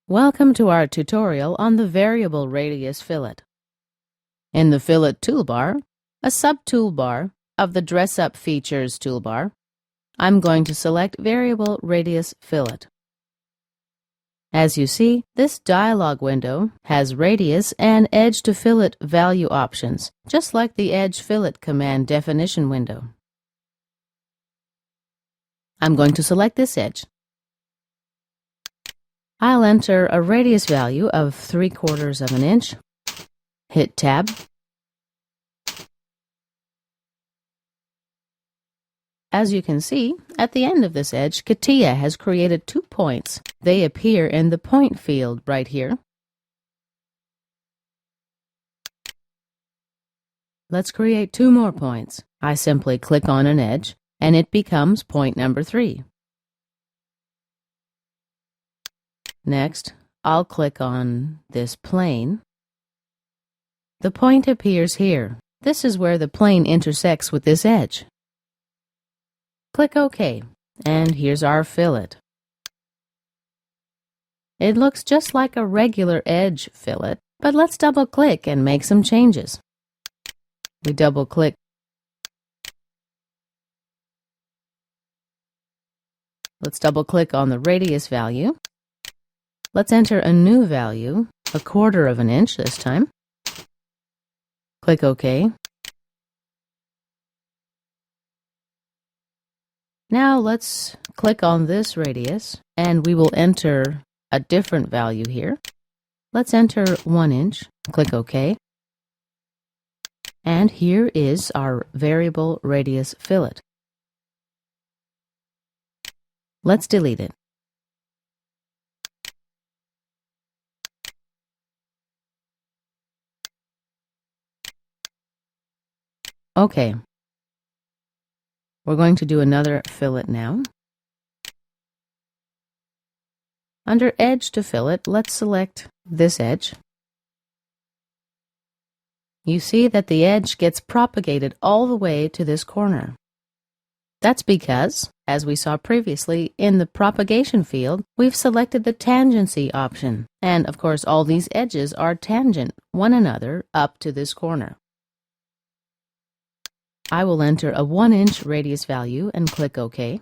Welcome to our tutorial on the variable radius fillet. In the Fillet toolbar, a sub-toolbar of the Dress Up Features toolbar, I'm going to select Variable Radius Fillet. As you see, this dialog window has radius and edge to fillet value options, just like the Edge Fillet command definition window. I'm going to select this edge. I'll enter a radius value of 3/4 of an inch. Hit Tab. As you can see, at the end of this edge, CATIA has created 2 points. They appear in the point field right here. Let's create 2 more points. I simply click on an edge, and it becomes point number 3. Next, I'll click on this plane. The point appears here. This is where the plane intersects with this edge. Click OK, and here's our fillet. It looks just like a regular edge fillet, but let's double-click and make some changes. We double-click. Let's double-click on the radius value. Let's enter a new value, 1/4 of an inch this time. Click OK. Now let's click on this radius, and we will enter a different value here. Let's enter 1 inch. Click OK. And here is our variable radius fillet. Let's delete it. Okay. We're going to do another fillet now. Under Edge to Fillet, let's select this edge. You see that the edge gets propagated all the way to this corner. That's because, as we saw previously, in the propagation field, we've selected the tangency option. And, of course, all these edges are tangent one another up to this corner. I will enter a 1 inch radius value and click OK.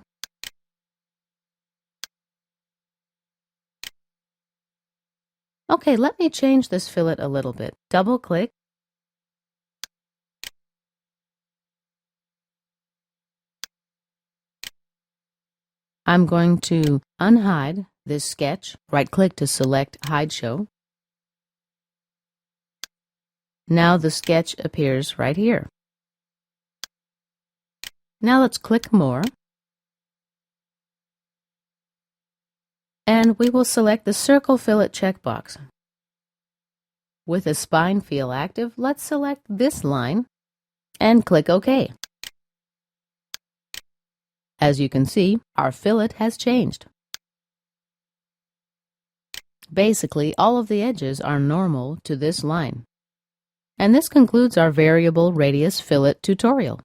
Okay, let me change this fillet a little bit. Double-click. I'm going to unhide this sketch. Right-click to select Hide Show. Now the sketch appears right here. Now let's click More, and we will select the Circle Fillet checkbox. With the spine field active, let's select this line and click OK. As you can see, our fillet has changed. Basically, all of the edges are normal to this line. And this concludes our variable radius fillet tutorial.